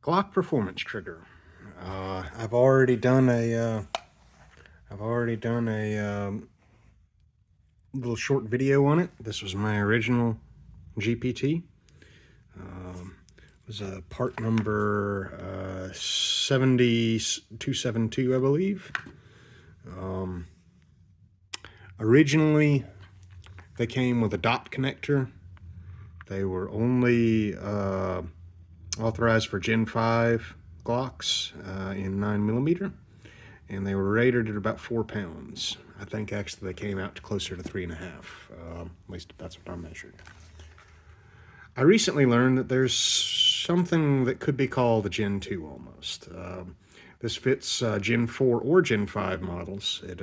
Glock performance trigger. I've already done a little short video on it. This was my original GPT. It was part number 70272, I believe. Originally, they came with a dot connector. They were only authorized for Gen 5 Glocks in 9mm, and they were rated at about 4 pounds. I think actually they came out to closer to 3.5. At least that's what I measured. I recently learned that there's something that could be called a Gen 2 almost. This fits Gen 4 or Gen 5 models. It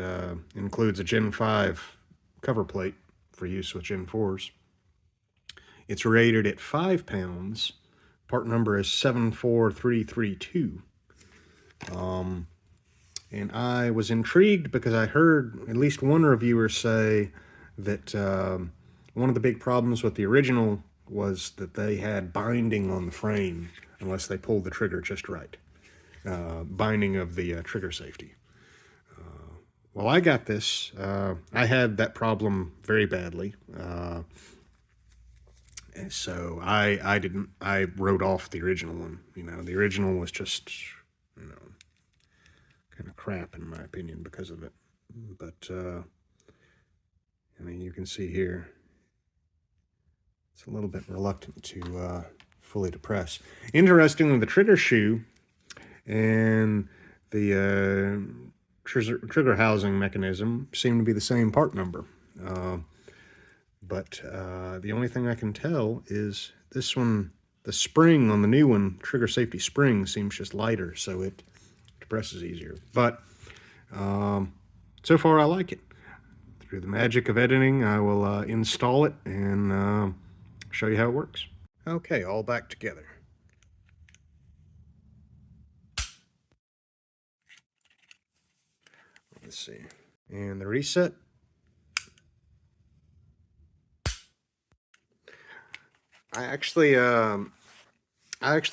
includes a Gen 5 cover plate for use with Gen 4s. It's rated at 5 pounds. Part number is 74332. And I was intrigued because I heard at least one reviewer say that one of the big problems with the original was that they had binding on the frame unless they pulled the trigger just right. Binding of the trigger safety. Well, I got this. I had that problem very badly. And so I wrote off the original one. The original was just, kind of crap in my opinion because of it. But, you can see here, it's a little bit reluctant to fully depress. Interestingly, the trigger shoe and the trigger housing mechanism seem to be the same part number. But the only thing I can tell is this one, the spring on the new one, trigger safety spring, seems just lighter, so it depresses easier. But so far I like it. Through the magic of editing, I will install it and show you how it works. Okay, all back together. Let's see. And the reset. I actually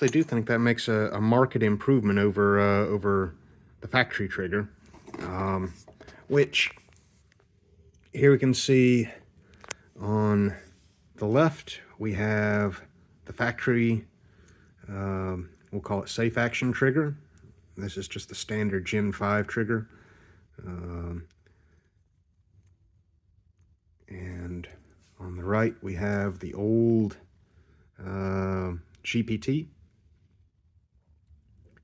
do think that makes a marked improvement over the factory trigger, which here we can see on the left we have the factory, we'll call it safe action trigger. This is just the standard Gen 5 trigger. And on the right we have the old GPT. You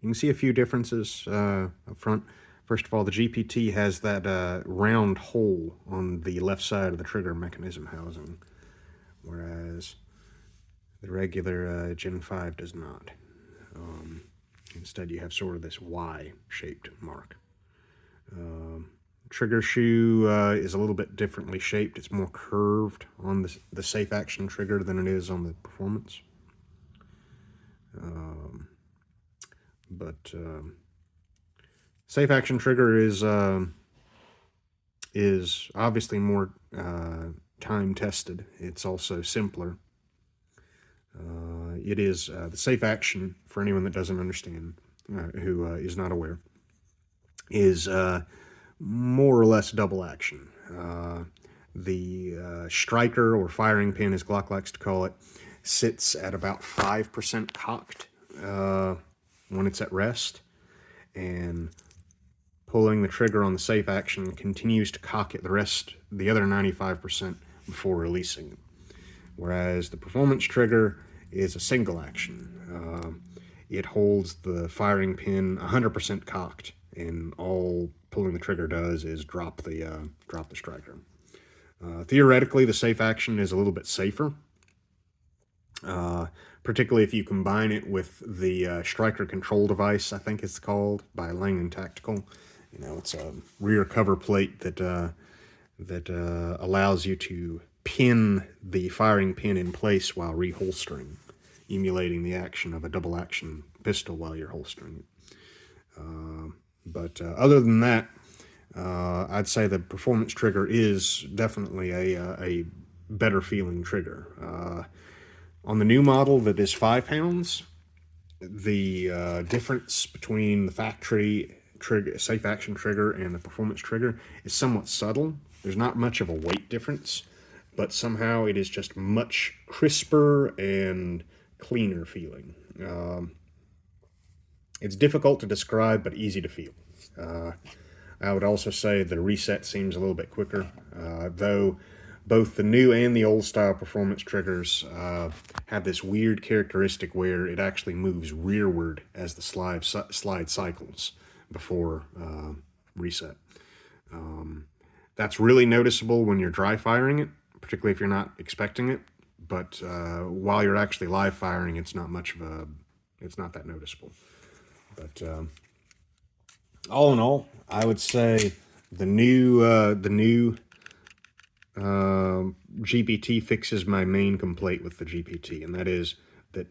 can see a few differences up front. First of all, the GPT has that round hole on the left side of the trigger mechanism housing, whereas the regular Gen 5 does not. Instead, you have sort of this Y-shaped mark. Trigger shoe is a little bit differently shaped. It's more curved on the safe action trigger than it is on the performance. But safe action trigger is obviously more time tested. It's also simpler. It is the safe action, for anyone that doesn't understand, who is not aware, is more or less double action. The striker, or firing pin as Glock likes to call it, sits at about 5% cocked when it's at rest, and pulling the trigger on the safe action continues to cock it the other 95% before releasing it. Whereas the performance trigger is a single action. It holds the firing pin 100% cocked, and all pulling the trigger does is drop the striker. Theoretically, the safe action is a little bit safer, particularly if you combine it with the striker control device, I think it's called, by Lang & Tactical. It's a rear cover plate that allows you to pin the firing pin in place while reholstering, emulating the action of a double action pistol while you're holstering it. But other than that, I'd say the performance trigger is definitely a better feeling trigger. On the new model that is 5 pounds, The difference between the factory trigger, safe action trigger, and the performance trigger is somewhat subtle. There's not much of a weight difference, but somehow it is just much crisper and cleaner feeling. It's difficult to describe, but easy to feel. I would also say the reset seems a little bit quicker, though both the new and the old style performance triggers have this weird characteristic where it actually moves rearward as the slide cycles before reset. That's really noticeable when you're dry firing it, particularly if you're not expecting it. But while you're actually live firing, it's not that noticeable. But all in all, I would say the new GPT fixes my main complaint with the GPT, and that is that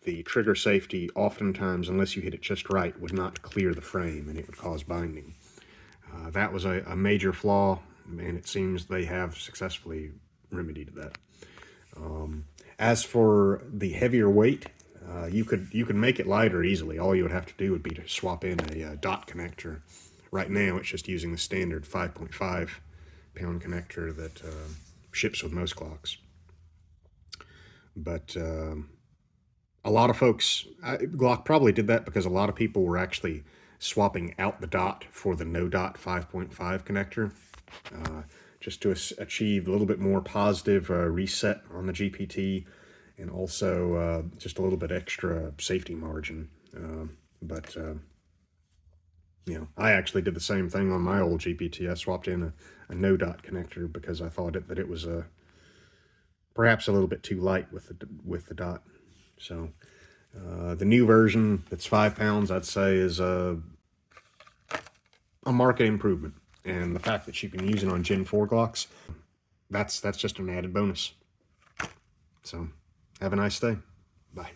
the trigger safety oftentimes, unless you hit it just right, would not clear the frame, and it would cause binding. That was a major flaw, and it seems they have successfully remedied that. As for the heavier weight, you could make it lighter easily. All you would have to do would be to swap in a dot connector. Right now, it's just using the standard 5.5 pound connector that ships with most Glocks. But a lot of folks, Glock probably did that because a lot of people were actually swapping out the dot for the no dot 5.5 connector, just to achieve a little bit more positive reset on the GPT, and also just a little bit extra safety margin. But you know, I actually did the same thing on my old GPT. I swapped in a no dot connector because I thought that it was perhaps a little bit too light with the dot. So the new version that's 5 pounds, I'd say, is a market improvement. And the fact that you can use it on Gen 4 Glocks, that's just an added bonus. So have a nice day. Bye.